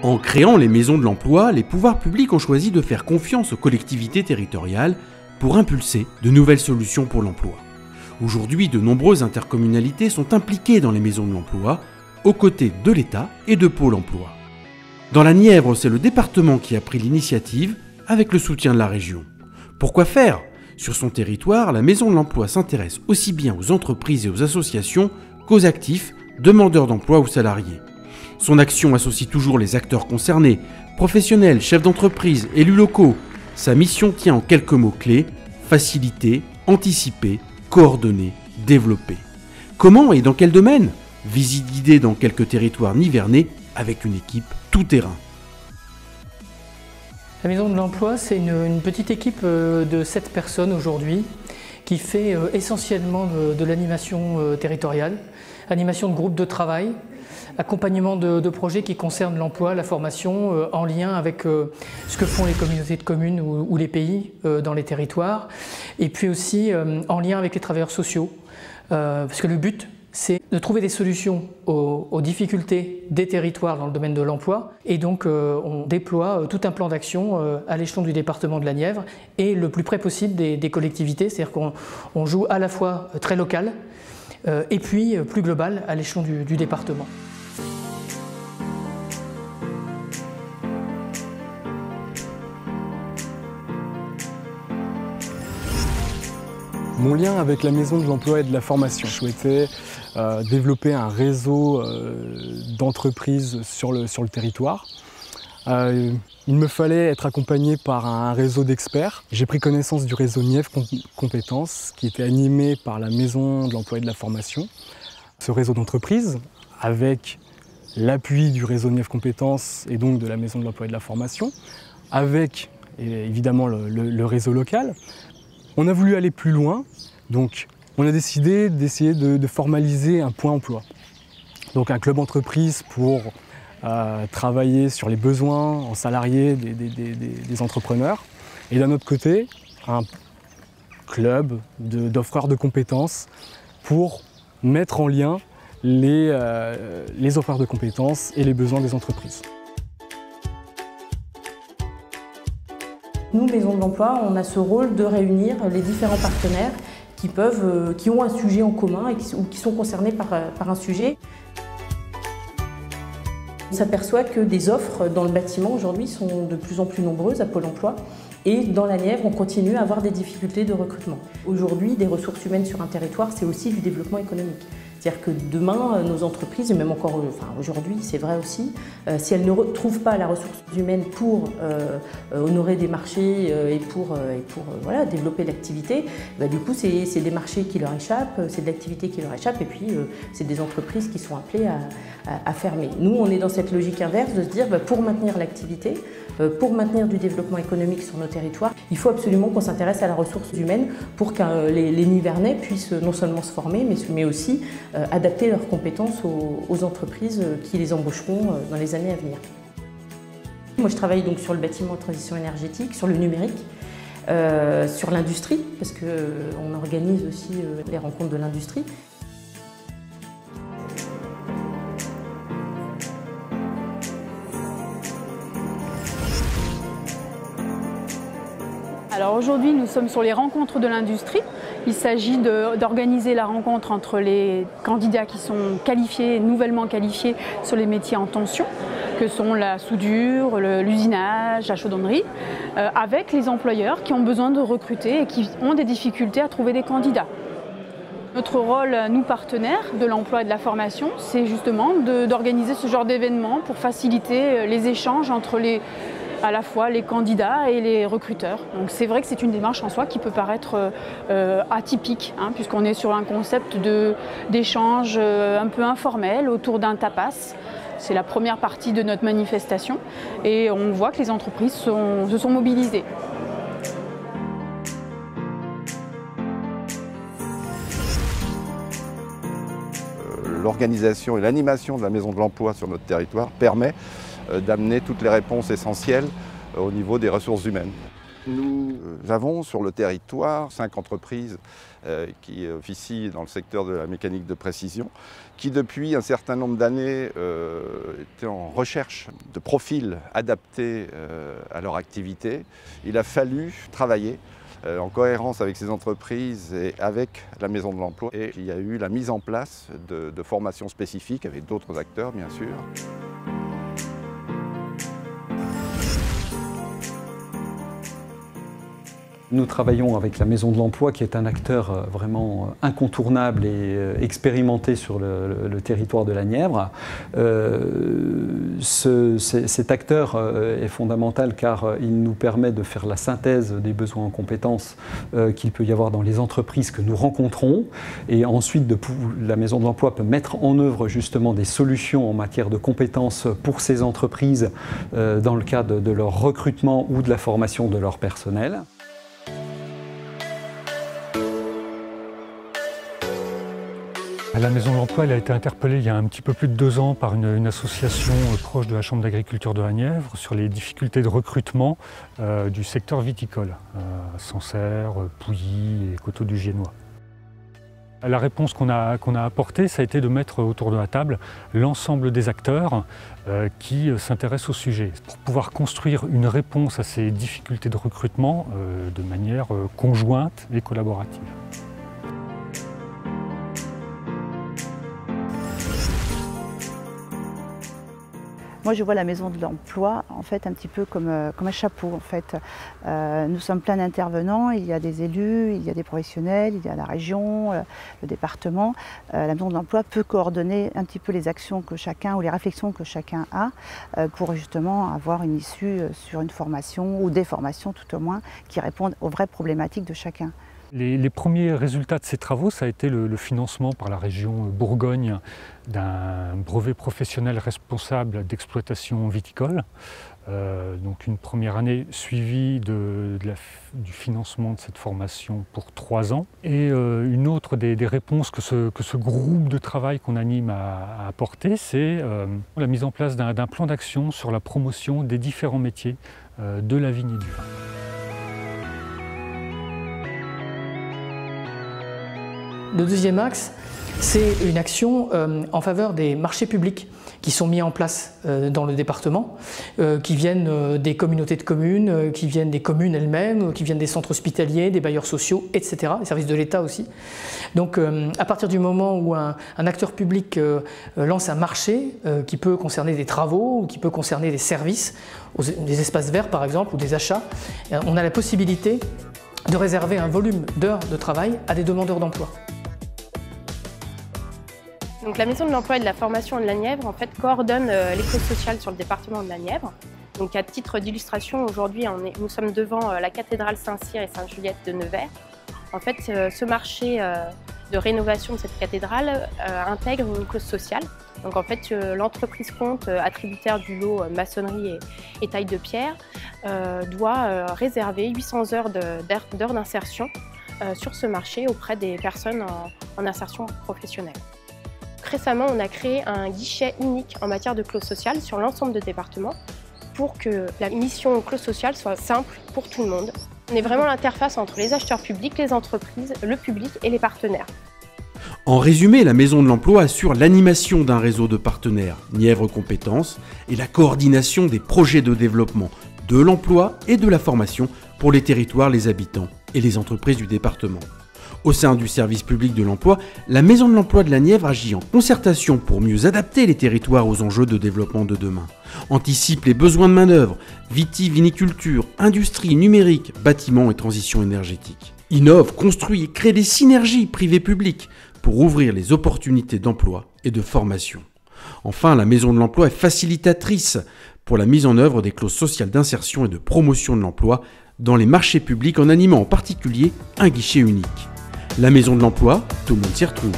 En créant les maisons de l'emploi, les pouvoirs publics ont choisi de faire confiance aux collectivités territoriales pour impulser de nouvelles solutions pour l'emploi. Aujourd'hui, de nombreuses intercommunalités sont impliquées dans les maisons de l'emploi, aux côtés de l'État et de Pôle emploi. Dans la Nièvre, c'est le département qui a pris l'initiative avec le soutien de la région. Pourquoi faire ? Sur son territoire, la maison de l'emploi s'intéresse aussi bien aux entreprises et aux associations qu'aux actifs, demandeurs d'emploi ou salariés. Son action associe toujours les acteurs concernés, professionnels, chefs d'entreprise, élus locaux. Sa mission tient en quelques mots-clés: faciliter, anticiper, coordonner, développer. Comment et dans quel domaine ? Visite guidée dans quelques territoires nivernais avec une équipe tout-terrain. La Maison de l'Emploi, c'est une petite équipe de 7 personnes aujourd'hui qui fait essentiellement de l'animation territoriale, animation de groupes de travail, accompagnement de projets qui concernent l'emploi, la formation, en lien avec ce que font les communautés de communes ou les pays dans les territoires, et puis aussi en lien avec les travailleurs sociaux, parce que le but, c'est de trouver des solutions aux difficultés des territoires dans le domaine de l'emploi. Et donc on déploie tout un plan d'action à l'échelon du département de la Nièvre et le plus près possible des collectivités, c'est-à-dire qu'on joue à la fois très local et puis plus global à l'échelon du département. Mon lien avec la Maison de l'Emploi et de la Formation, je souhaitais développer un réseau d'entreprises sur le territoire. Il me fallait être accompagné par un réseau d'experts. J'ai pris connaissance du réseau Nièvre Compétences qui était animé par la Maison de l'Emploi et de la Formation. Ce réseau d'entreprises, avec l'appui du réseau Nièvre Compétences et donc de la Maison de l'Emploi et de la Formation, avec évidemment le réseau local, on a voulu aller plus loin, donc on a décidé d'essayer de formaliser un point emploi. Donc un club entreprise pour travailler sur les besoins en salariés des entrepreneurs. Et d'un autre côté, un club d'offreurs de compétences pour mettre en lien les offreurs de compétences et les besoins des entreprises. Nous, Maison de l'Emploi, on a ce rôle de réunir les différents partenaires qui ont un sujet en commun ou qui sont concernés par un sujet. On s'aperçoit que des offres dans le bâtiment aujourd'hui sont de plus en plus nombreuses à Pôle emploi. Et dans la Nièvre, on continue à avoir des difficultés de recrutement. Aujourd'hui, des ressources humaines sur un territoire, c'est aussi du développement économique. C'est-à-dire que demain, nos entreprises, et même encore aujourd'hui, c'est vrai aussi, si elles ne trouvent pas la ressource humaine pour honorer des marchés et pour voilà, développer l'activité, du coup, c'est des marchés qui leur échappent, c'est de l'activité qui leur échappe, et puis c'est des entreprises qui sont appelées à fermer. Nous, on est dans cette logique inverse de se dire, pour maintenir l'activité, pour maintenir du développement économique sur nos territoires, il faut absolument qu'on s'intéresse à la ressource humaine pour que les Nivernais puissent non seulement se former, mais aussi adapter leurs compétences aux entreprises qui les embaucheront dans les années à venir. Moi, je travaille donc sur le bâtiment de transition énergétique, sur le numérique, sur l'industrie, parce qu'on organise aussi les rencontres de l'industrie. Alors aujourd'hui, nous sommes sur les rencontres de l'industrie. Il s'agit d'organiser la rencontre entre les candidats qui sont qualifiés, nouvellement qualifiés sur les métiers en tension, que sont la soudure, l'usinage, la chaudronnerie, avec les employeurs qui ont besoin de recruter et qui ont des difficultés à trouver des candidats. Notre rôle, nous partenaires de l'emploi et de la formation, c'est justement d'organiser ce genre d'événements pour faciliter les échanges entre à la fois les candidats et les recruteurs. Donc c'est vrai que c'est une démarche en soi qui peut paraître atypique, puisqu'on est sur un concept d'échange un peu informel autour d'un tapas. C'est la première partie de notre manifestation et on voit que les entreprises se sont mobilisées. L'organisation et l'animation de la Maison de l'Emploi sur notre territoire permet d'amener toutes les réponses essentielles au niveau des ressources humaines. Nous avons sur le territoire 5 entreprises qui officient dans le secteur de la mécanique de précision, qui depuis un certain nombre d'années étaient en recherche de profils adaptés à leur activité. Il a fallu travailler en cohérence avec ces entreprises et avec la Maison de l'Emploi. Et il y a eu la mise en place de formations spécifiques avec d'autres acteurs, bien sûr. Nous travaillons avec la Maison de l'Emploi qui est un acteur vraiment incontournable et expérimenté sur le territoire de la Nièvre. Cet acteur est fondamental car il nous permet de faire la synthèse des besoins en compétences qu'il peut y avoir dans les entreprises que nous rencontrons et ensuite la Maison de l'Emploi peut mettre en œuvre justement des solutions en matière de compétences pour ces entreprises dans le cadre de leur recrutement ou de la formation de leur personnel. La Maison de l'Emploi elle a été interpellée il y a un petit peu plus de 2 ans par une association proche de la Chambre d'agriculture de la Nièvre sur les difficultés de recrutement du secteur viticole, Sancerre, Pouilly et Coteaux du Giennois. La réponse qu'on a apportée, ça a été de mettre autour de la table l'ensemble des acteurs qui s'intéressent au sujet, pour pouvoir construire une réponse à ces difficultés de recrutement de manière conjointe et collaborative. Moi, je vois la Maison de l'Emploi en fait un petit peu comme un chapeau. En fait. Nous sommes plein d'intervenants, il y a des élus, il y a des professionnels, il y a la région, le département. La Maison de l'Emploi peut coordonner un petit peu les actions que chacun ou les réflexions que chacun a pour justement avoir une issue sur une formation ou des formations tout au moins qui répondent aux vraies problématiques de chacun. Les premiers résultats de ces travaux, ça a été le financement par la région Bourgogne d'un brevet professionnel responsable d'exploitation viticole. Donc une première année suivie du financement de cette formation pour 3 ans. Et une autre des réponses que ce groupe de travail qu'on anime à apporter, c'est la mise en place d'un plan d'action sur la promotion des différents métiers de la vigne et du vin. Le deuxième axe, c'est une action en faveur des marchés publics qui sont mis en place dans le département, qui viennent des communautés de communes, qui viennent des communes elles-mêmes, qui viennent des centres hospitaliers, des bailleurs sociaux, etc., les services de l'État aussi. Donc à partir du moment où un acteur public lance un marché qui peut concerner des travaux ou qui peut concerner des services, des espaces verts par exemple, ou des achats, on a la possibilité de réserver un volume d'heures de travail à des demandeurs d'emploi. Donc, la Maison de l'Emploi et de la Formation de la Nièvre en fait, coordonne l'éco-social sur le département de la Nièvre. Donc, à titre d'illustration, aujourd'hui, nous sommes devant la cathédrale Saint-Cyr et Sainte-Juliette de Nevers. En fait, ce marché de rénovation de cette cathédrale intègre une clause sociale. Donc, en fait, l'entreprise compte, attributaire du lot maçonnerie et taille de pierre, doit réserver 800 heures d'heures d'insertion sur ce marché auprès des personnes en insertion professionnelle. Récemment, on a créé un guichet unique en matière de clause sociale sur l'ensemble du département pour que la mission clause sociale soit simple pour tout le monde. On est vraiment l'interface entre les acheteurs publics, les entreprises, le public et les partenaires. En résumé, la Maison de l'Emploi assure l'animation d'un réseau de partenaires, Nièvre Compétences, et la coordination des projets de développement de l'emploi et de la formation pour les territoires, les habitants et les entreprises du département. Au sein du service public de l'emploi, la Maison de l'Emploi de la Nièvre agit en concertation pour mieux adapter les territoires aux enjeux de développement de demain. Anticipe les besoins de main-d'œuvre, viniculture, industrie, numérique, bâtiments et transition énergétique. Innove, construit et crée des synergies privées-publiques pour ouvrir les opportunités d'emploi et de formation. Enfin, la Maison de l'Emploi est facilitatrice pour la mise en œuvre des clauses sociales d'insertion et de promotion de l'emploi dans les marchés publics en animant en particulier un guichet unique. La Maison de l'Emploi, tout le monde s'y retrouve.